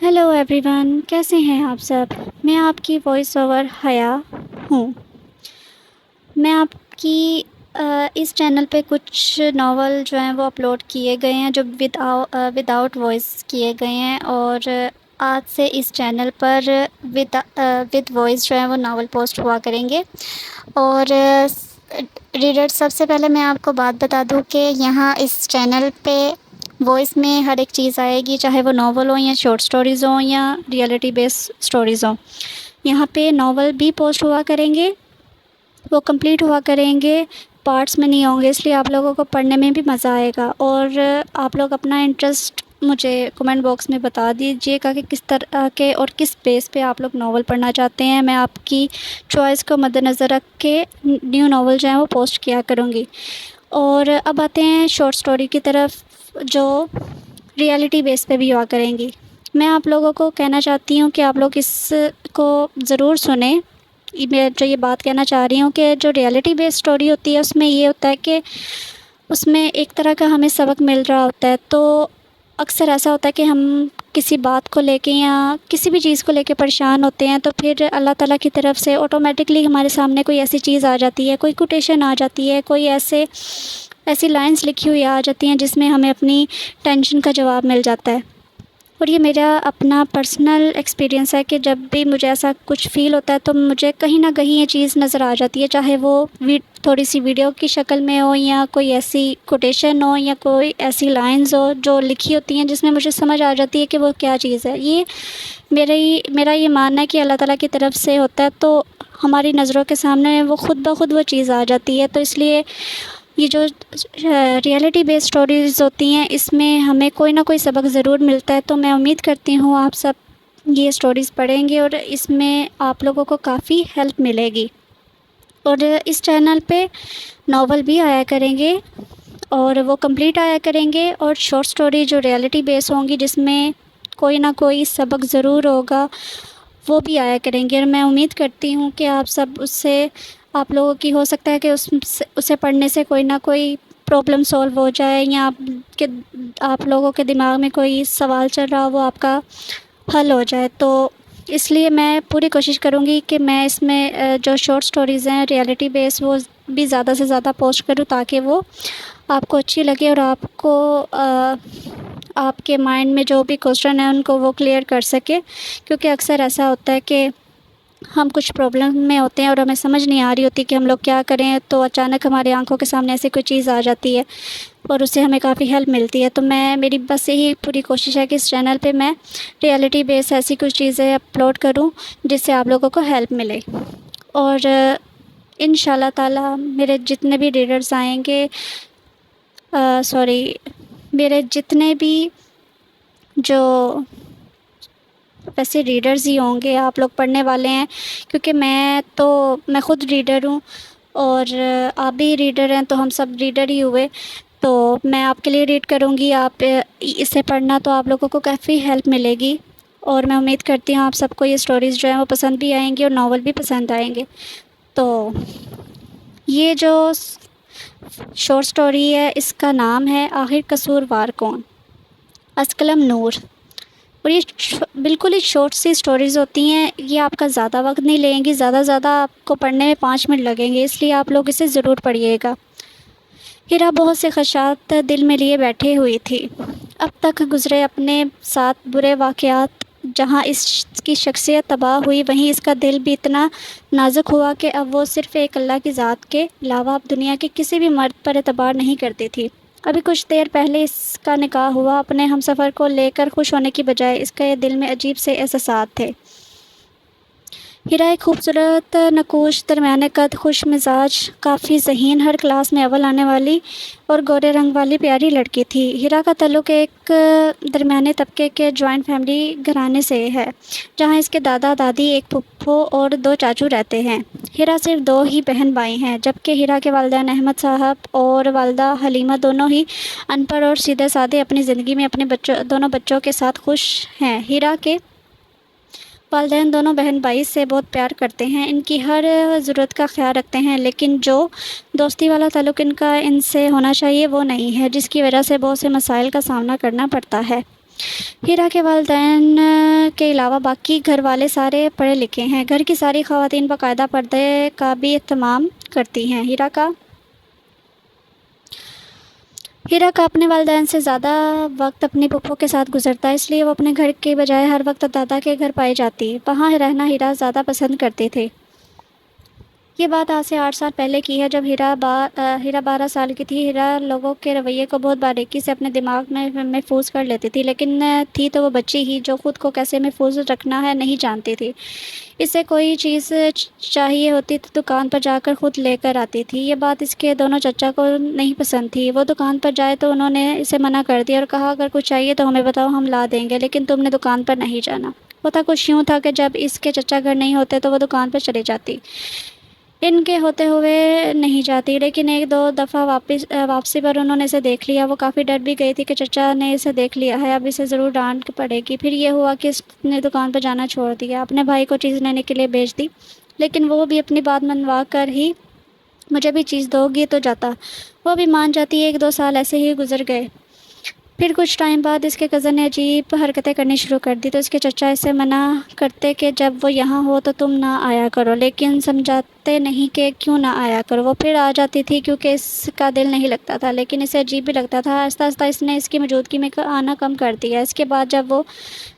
Hello every one, کیسے ہیں آپ سب؟ میں آپ کی وائس اوور حیا ہوں۔ میں آپ کی اس چینل پہ کچھ ناول جو ہیں وہ اپلوڈ کیے گئے ہیں جو وداؤٹ وائس کیے گئے ہیں، اور آج سے اس چینل پر ود وائس جو ہے وہ ناول پوسٹ ہوا کریں گے۔ اور ریڈر، سب سے پہلے میں آپ کو بات بتا دوں کہ یہاں اس چینل پہ وائس میں ہر ایک چیز آئے گی، چاہے وہ ناول ہوں یا شارٹ سٹوریز ہوں یا ریئلٹی بیس سٹوریز ہوں۔ یہاں پہ ناول بھی پوسٹ ہوا کریں گے، وہ کمپلیٹ ہوا کریں گے، پارٹس میں نہیں ہوں گے، اس لیے آپ لوگوں کو پڑھنے میں بھی مزہ آئے گا۔ اور آپ لوگ اپنا انٹرسٹ مجھے کمنٹ باکس میں بتا دیجیے گا کہ کس طرح کے اور کس بیس پہ آپ لوگ ناول پڑھنا چاہتے ہیں۔ میں آپ کی چوائس کو مد نظر رکھ کے نیو ناول جو ہیں وہ پوسٹ کیا کروں گی۔ اور اب آتے ہیں شارٹ سٹوری کی طرف، جو ریئلٹی بیس پہ بھی ہوا کریں گی۔ میں آپ لوگوں کو کہنا چاہتی ہوں کہ آپ لوگ اس کو ضرور سنیں۔ میں جو یہ بات کہنا چاہ رہی ہوں کہ جو ریئلٹی بیس سٹوری ہوتی ہے اس میں یہ ہوتا ہے کہ اس میں ایک طرح کا ہمیں سبق مل رہا ہوتا ہے۔ تو اکثر ایسا ہوتا ہے کہ ہم کسی بات کو لے کے یا کسی بھی چیز کو لے کے پریشان ہوتے ہیں، تو پھر اللہ تعالیٰ کی طرف سے آٹومیٹکلی ہمارے سامنے کوئی ایسی چیز آ جاتی ہے، کوئی کوٹیشن آ جاتی ہے، کوئی ایسی لائنز لکھی ہوئی آ جاتی ہیں جس میں ہمیں اپنی ٹینشن کا جواب مل جاتا ہے۔ اور یہ میرا اپنا پرسنل ایکسپیرینس ہے کہ جب بھی مجھے ایسا کچھ فیل ہوتا ہے تو مجھے کہیں نہ کہیں یہ چیز نظر آ جاتی ہے، چاہے وہ تھوڑی سی ویڈیو کی شکل میں ہو یا کوئی ایسی کوٹیشن ہو یا کوئی ایسی لائنز ہو جو لکھی ہوتی ہیں جس میں مجھے سمجھ آ جاتی ہے کہ وہ کیا چیز ہے۔ یہ میرا یہ ماننا ہے کہ اللہ تعالیٰ کی طرف سے ہوتا ہے، تو ہماری نظروں کے سامنے وہ خود بخود وہ چیز آ جاتی ہے۔ تو اس لیے یہ جو ریئلٹی بیس سٹوریز ہوتی ہیں اس میں ہمیں کوئی نہ کوئی سبق ضرور ملتا ہے۔ تو میں امید کرتی ہوں آپ سب یہ سٹوریز پڑھیں گے اور اس میں آپ لوگوں کو کافی ہیلپ ملے گی۔ اور اس چینل پہ ناول بھی آیا کریں گے اور وہ کمپلیٹ آیا کریں گے، اور شارٹ سٹوری جو ریئلٹی بیس ہوں گی جس میں کوئی نہ کوئی سبق ضرور ہوگا وہ بھی آیا کریں گے۔ اور میں امید کرتی ہوں کہ آپ سب اس سے آپ لوگوں کی ہو سکتا ہے کہ اسے پڑھنے سے کوئی نہ کوئی پرابلم سولو ہو جائے، یا آپ لوگوں کے دماغ میں کوئی سوال چل رہا ہو وہ آپ کا حل ہو جائے۔ تو اس لیے میں پوری کوشش کروں گی کہ میں اس میں جو شارٹ سٹوریز ہیں ریئلٹی بیس وہ بھی زیادہ سے زیادہ پوسٹ کروں تاکہ وہ آپ کو اچھی لگے اور آپ کو آپ کے مائنڈ میں جو بھی کوسچن ہیں ان کو وہ کلیئر کر سکے۔ کیونکہ اکثر ایسا ہوتا ہے کہ ہم کچھ پرابلم میں ہوتے ہیں اور ہمیں سمجھ نہیں آ رہی ہوتی کہ ہم لوگ کیا کریں، تو اچانک ہماری آنکھوں کے سامنے ایسی کوئی چیز آ جاتی ہے اور اس سے ہمیں کافی ہیلپ ملتی ہے۔ تو میری بس یہی پوری کوشش ہے کہ اس چینل پہ میں ریئلٹی بیس ایسی کچھ چیزیں اپلوڈ کروں جس سے آپ لوگوں کو ہیلپ ملے۔ اور ان شاء اللہ تعالیٰ میرے جتنے بھی ریڈرز آئیں گے، میرے جتنے بھی جو ویسے ریڈرز ہی ہوں گے، آپ لوگ پڑھنے والے ہیں، کیونکہ میں خود ریڈر ہوں اور آپ بھی ریڈر ہیں، تو ہم سب ریڈر ہی ہوئے۔ تو میں آپ کے لیے ریڈ کروں گی، آپ اسے پڑھنا تو آپ لوگوں کو کافی ہیلپ ملے گی۔ اور میں امید کرتی ہوں آپ سب کو یہ سٹوریز جو ہیں وہ پسند بھی آئیں گی اور ناول بھی پسند آئیں گے۔ تو یہ جو شارٹ سٹوری ہے اس کا نام ہے آخر قصوروار کون، از قلم نور۔ اور یہ بالکل ہی شارٹ سی سٹوریز ہوتی ہیں، یہ آپ کا زیادہ وقت نہیں لیں گی، زیادہ آپ کو پڑھنے میں 5 منٹ لگیں گے، اس لیے آپ لوگ اسے ضرور پڑھیے گا۔ ہیرا بہت سے خدشات دل میں لیے بیٹھے ہوئی تھی۔ اب تک گزرے اپنے ساتھ برے واقعات، جہاں اس کی شخصیت تباہ ہوئی وہیں اس کا دل بھی اتنا نازک ہوا کہ اب وہ صرف ایک اللہ کی ذات کے علاوہ اب دنیا کے کسی بھی مرد پر اعتبار نہیں کرتی تھی۔ ابھی کچھ دیر پہلے اس کا نکاح ہوا، اپنے ہمسفر کو لے کر خوش ہونے کی بجائے اس کے دل میں عجیب سے احساسات تھے۔ ہیرا ایک خوبصورت، نقوش، درمیانے قد، خوش مزاج، کافی ذہین، ہر کلاس میں اول آنے والی اور گورے رنگ والی پیاری لڑکی تھی۔ ہیرا کا تعلق ایک درمیانے طبقے کے جوائنٹ فیملی گھرانے سے ہے، جہاں اس کے دادا دادی، ایک پھپھو اور 2 چاچو رہتے ہیں۔ ہیرا صرف 2 ہی بہن بھائی ہیں، جبکہ ہیرا کے والدین احمد صاحب اور والدہ حلیمہ دونوں ہی ان پڑھ اور سیدھے سادے اپنی زندگی میں اپنے دونوں بچوں کے ساتھ خوش ہیں۔ ہیرا کے والدین دونوں بہن بھائی سے بہت پیار کرتے ہیں، ان کی ہر ضرورت کا خیال رکھتے ہیں، لیکن جو دوستی والا تعلق ان سے ہونا چاہیے وہ نہیں ہے، جس کی وجہ سے بہت سے مسائل کا سامنا کرنا پڑتا ہے۔ ہیرا کے والدین کے علاوہ باقی گھر والے سارے پڑھے لکھے ہیں۔ گھر کی ساری خواتین باقاعدہ پردے کا بھی اہتمام کرتی ہیں۔ ہیرا کا اپنے والدین سے زیادہ وقت اپنی پھپھو کے ساتھ گزرتا ہے، اس لیے وہ اپنے گھر کے بجائے ہر وقت دادا کے گھر پائی جاتی ہے۔ وہاں رہنا ہیرا زیادہ پسند کرتے تھے۔ یہ بات آج سے 8 سال پہلے کی ہے، جب ہیرا 12 سال کی تھی۔ ہیرا لوگوں کے رویے کو بہت باریکی سے اپنے دماغ میں محفوظ کر لیتی تھی، لیکن تھی تو وہ بچی ہی جو خود کو کیسے محفوظ رکھنا ہے نہیں جانتی تھی۔ اسے کوئی چیز چاہیے ہوتی تو دکان پر جا کر خود لے کر آتی تھی۔ یہ بات اس کے دونوں چچا کو نہیں پسند تھی۔ وہ دکان پر جائے تو انہوں نے اسے منع کر دیا اور کہا اگر کچھ چاہیے تو ہمیں بتاؤ، ہم لا دیں گے، لیکن تم نے دکان پر نہیں جانا۔ ہوتا کچھ یوں تھا کہ جب اس کے چچا گھر نہیں ہوتے تو وہ دکان پر چلی جاتی، ان کے ہوتے ہوئے نہیں جاتی، لیکن ایک دو دفعہ واپسی پر انہوں نے اسے دیکھ لیا۔ وہ کافی ڈر بھی گئی تھی کہ چچا نے اسے دیکھ لیا ہے، اب اسے ضرور ڈانٹ پڑے گی۔ پھر یہ ہوا کہ اس نے دکان پر جانا چھوڑ دیا، اپنے بھائی کو چیز لینے کے لیے بھیج دی، لیکن وہ بھی اپنی بات منوا کر ہی مجھے بھی چیز دو گی تو جاتا۔ وہ بھی مان جاتی۔ 1-2 سال ایسے ہی گزر گئے۔ پھر کچھ ٹائم بعد اس کے کزن نے عجیب حرکتیں کرنی شروع کر دی، تو اس کے چچا اسے منع کرتے کہ جب وہ یہاں ہو تو تم نہ آیا کرو، لیکن سمجھاتے نہیں کہ کیوں نہ آیا کرو۔ وہ پھر آ جاتی تھی کیونکہ اس کا دل نہیں لگتا تھا، لیکن اسے عجیب بھی لگتا تھا۔ آہستہ آہستہ اس نے اس کی موجودگی میں آنا کم کر دیا۔ اس کے بعد جب وہ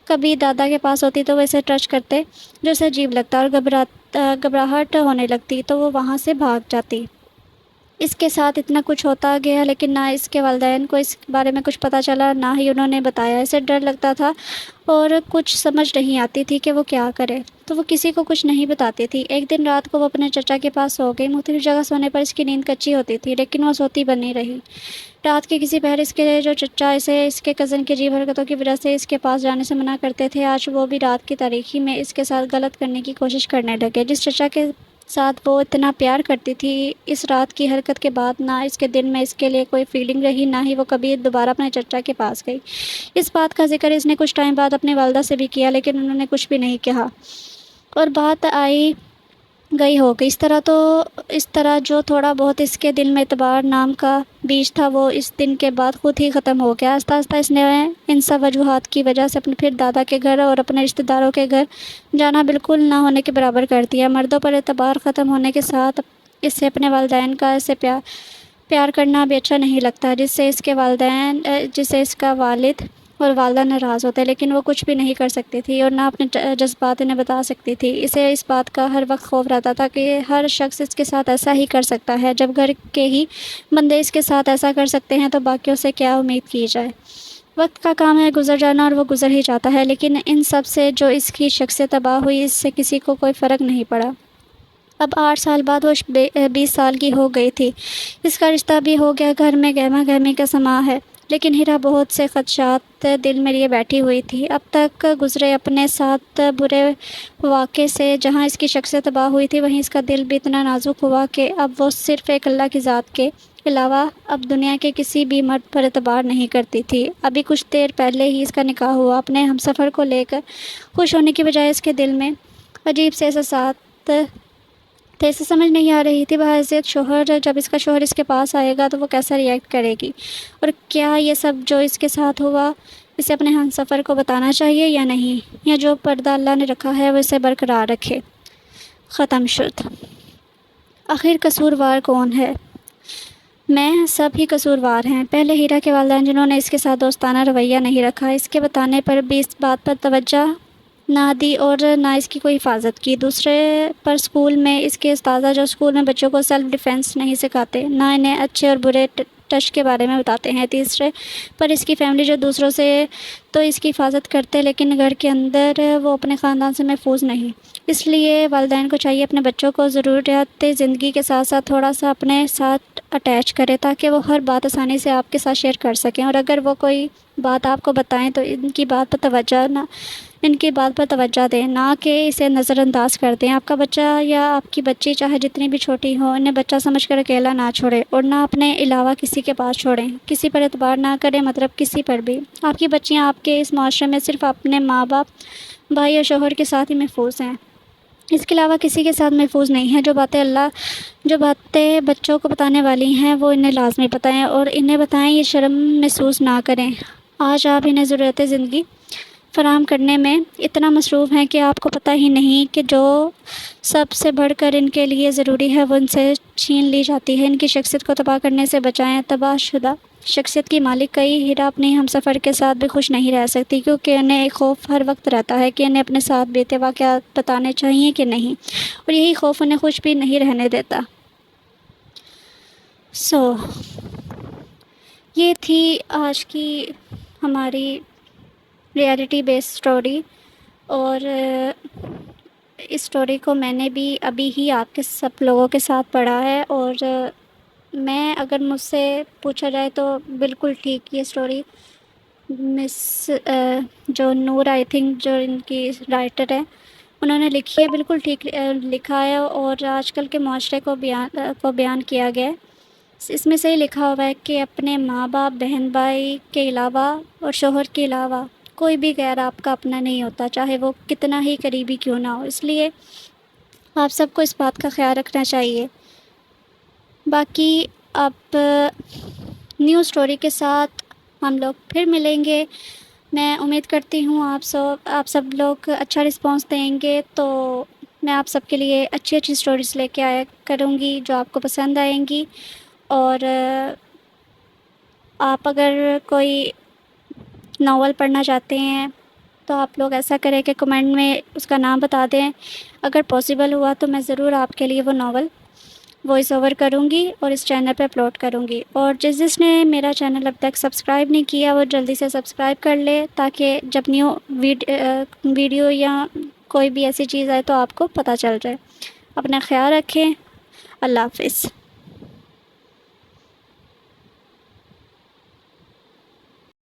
کبھی دادا کے پاس ہوتی تو وہ اسے ٹچ کرتے جو اسے عجیب لگتا اور گھبراہٹ ہونے لگتی تو وہ وہاں سے بھاگ جاتی۔ اس کے ساتھ اتنا کچھ ہوتا گیا، لیکن نہ اس کے والدین کو اس بارے میں کچھ پتہ چلا، نہ ہی انہوں نے بتایا۔ اسے ڈر لگتا تھا اور کچھ سمجھ نہیں آتی تھی کہ وہ کیا کرے، تو وہ کسی کو کچھ نہیں بتاتی تھی۔ ایک دن رات کو وہ اپنے چچا کے پاس سو گئی۔ مختلف جگہ سونے پر اس کی نیند کچی ہوتی تھی، لیکن وہ سوتی بنی رہی۔ رات کے کسی پہر اس کے جو چچا اسے اس کے کزن کی عجیب حرکتوں کی وجہ سے اس کے پاس جانے سے منع کرتے تھے، آج وہ بھی رات کی تاریکی میں اس کے ساتھ غلط کرنے کی کوشش کرنے لگے۔ جس چچا کے ساتھ وہ اتنا پیار کرتی تھی، اس رات کی حرکت کے بعد نہ اس کے دل میں اس کے لیے کوئی فیلنگ رہی، نہ ہی وہ کبھی دوبارہ اپنے چچا کے پاس گئی۔ اس بات کا ذکر اس نے کچھ ٹائم بعد اپنی والدہ سے بھی کیا، لیکن انہوں نے کچھ بھی نہیں کہا اور بات آئی گئی ہو گئی۔ اس طرح جو تھوڑا بہت اس کے دل میں اعتبار نام کا بیج تھا، وہ اس دن کے بعد خود ہی ختم ہو گیا۔ آہستہ آہستہ اس نے ان سب وجوہات کی وجہ سے اپنے پھر دادا کے گھر اور اپنے رشتہ داروں کے گھر جانا بالکل نہ ہونے کے برابر کر دیا۔ مردوں پر اعتبار ختم ہونے کے ساتھ اسے اپنے والدین کا سے پیار کرنا بھی اچھا نہیں لگتا، جس سے اس کا والد اور والدہ ناراض ہوتے، لیکن وہ کچھ بھی نہیں کر سکتی تھی اور نہ اپنے جذبات انہیں بتا سکتی تھی۔ اسے اس بات کا ہر وقت خوف رہتا تھا کہ ہر شخص اس کے ساتھ ایسا ہی کر سکتا ہے۔ جب گھر کے ہی بندے اس کے ساتھ ایسا کر سکتے ہیں تو باقیوں سے کیا امید کی جائے۔ وقت کا کام ہے گزر جانا اور وہ گزر ہی جاتا ہے، لیکن ان سب سے جو اس کی شخصیت تباہ ہوئی، اس سے کسی کو کوئی فرق نہیں پڑا۔ اب 8 سال بعد وہ 20 سال کی ہو گئی تھی۔ اس کا رشتہ بھی ہو گیا، گھر میں گہما گہمی کا سما ہے، لیکن ہیرا بہت سے خدشات دل میں لیے بیٹھی ہوئی تھی۔ اب تک گزرے اپنے ساتھ برے واقعے سے جہاں اس کی شخصیت تباہ ہوئی تھی، وہیں اس کا دل بھی اتنا نازک ہوا کہ اب وہ صرف ایک اللہ کی ذات کے علاوہ اب دنیا کے کسی بھی مرد پر اعتبار نہیں کرتی تھی۔ ابھی کچھ دیر پہلے ہی اس کا نکاح ہوا۔ اپنے ہمسفر کو لے کر خوش ہونے کی بجائے اس کے دل میں عجیب سے احساسات تھے۔ اسے سمجھ نہیں آ رہی تھی بحیثیت شوہر، جب اس کا شوہر اس کے پاس آئے گا تو وہ کیسا ری ایکٹ کرے گی، اور کیا یہ سب جو اس کے ساتھ ہوا اسے اپنے ہمسفر کو بتانا چاہیے یا نہیں، یا جو پردہ اللہ نے رکھا ہے وہ اسے برقرار رکھے۔ ختم شد۔ آخر قصوروار کون ہے؟ میں سب ہی قصوروار ہیں۔ پہلے ہیرا کے والدین جنہوں نے اس کے ساتھ دوستانہ رویہ نہیں رکھا، اس کے بتانے پر بھی اس بات پر توجہ نہ دی اور نہ اس کی کوئی حفاظت کی۔ دوسرے پر اسکول میں اس کے اساتذہ جو اسکول میں بچوں کو سیلف ڈیفینس نہیں سکھاتے، نہ انہیں اچھے اور برے ٹچ کے بارے میں بتاتے ہیں۔ تیسرے پر اس کی فیملی جو دوسروں سے تو اس کی حفاظت کرتے، لیکن گھر کے اندر وہ اپنے خاندان سے محفوظ نہیں۔ اس لیے والدین کو چاہیے اپنے بچوں کو ضروریات زندگی کے ساتھ ساتھ تھوڑا سا اپنے ساتھ اٹیچ کرے، تاکہ وہ ہر بات آسانی سے آپ کے ساتھ شیئر کر سکیں، اور اگر وہ کوئی بات آپ کو بتائیں تو ان کی بات پر توجہ دیں، نہ کہ اسے نظر انداز کر دیں۔ آپ کا بچہ یا آپ کی بچی چاہے جتنی بھی چھوٹی ہو، انہیں بچہ سمجھ کر اکیلا نہ چھوڑیں اور نہ اپنے علاوہ کسی کے پاس چھوڑیں۔ کسی پر اعتبار نہ کریں، مطلب کسی پر بھی۔ آپ کی بچیاں آپ کے اس معاشرے میں صرف اپنے ماں باپ، بھائی اور شوہر کے ساتھ ہی محفوظ ہیں، اس کے علاوہ کسی کے ساتھ محفوظ نہیں ہیں۔ جو باتیں بچوں کو بتانے والی ہیں وہ انہیں لازمی بتائیں، اور انہیں بتائیں یہ شرم محسوس نہ کریں۔ آج آپ انہیں ضرورت زندگی فراہم کرنے میں اتنا مصروف ہیں کہ آپ کو پتہ ہی نہیں کہ جو سب سے بڑھ کر ان کے لیے ضروری ہے وہ ان سے چھین لی جاتی ہے۔ ان کی شخصیت کو تباہ کرنے سے بچائیں۔ تباہ شدہ شخصیت کی مالک کئی ہیرا اپنی ہم سفر کے ساتھ بھی خوش نہیں رہ سکتی، کیونکہ انہیں ایک خوف ہر وقت رہتا ہے کہ انہیں اپنے ساتھ بیتے واقعات بتانے چاہیے کہ نہیں، اور یہی خوف انہیں خوش بھی نہیں رہنے دیتا۔ یہ تھی آج کی ہماری ریئلٹی بیس اسٹوری، اور اس اسٹوری کو میں نے بھی ابھی ہی آپ کے سب لوگوں کے ساتھ پڑھا ہے، اور میں اگر مجھ سے پوچھا جائے تو بالکل ٹھیک یہ اسٹوری مس جو نور آئی تھنک جو ان کی رائٹر ہے انہوں نے لکھی ہے، بالکل ٹھیک لکھا ہے، اور آج کل کے معاشرے کو بیان کیا گیا ہے۔ اس میں سے ہی لکھا ہوا ہے کہ اپنے ماں باپ، بہن بھائی کے علاوہ اور شوہر کے علاوہ کوئی بھی غیر آپ کا اپنا نہیں ہوتا، چاہے وہ کتنا ہی قریبی کیوں نہ ہو۔ اس لیے آپ سب کو اس بات کا خیال رکھنا چاہیے۔ باقی اب نیو اسٹوری کے ساتھ ہم لوگ پھر ملیں گے۔ میں امید کرتی ہوں آپ سب لوگ اچھا رسپانس دیں گے، تو میں آپ سب کے لیے اچھی اسٹوریز لے کے آیا کروں گی جو آپ کو پسند آئیں گی۔ اور آپ اگر کوئی ناول پڑھنا چاہتے ہیں تو آپ لوگ ایسا کریں کہ کمنٹ میں اس کا نام بتا دیں۔ اگر پاسبل ہوا تو میں ضرور آپ کے لیے وہ ناول وائس اوور کروں گی اور اس چینل پہ اپلوڈ کروں گی۔ اور جس نے میرا چینل اب تک سبسکرائب نہیں کیا وہ جلدی سے سبسکرائب کر لے، تاکہ جب نیو ویڈیو یا کوئی بھی ایسی چیز آئے تو آپ کو پتہ چل جائے۔ اپنا خیال رکھیں۔ اللہ حافظ۔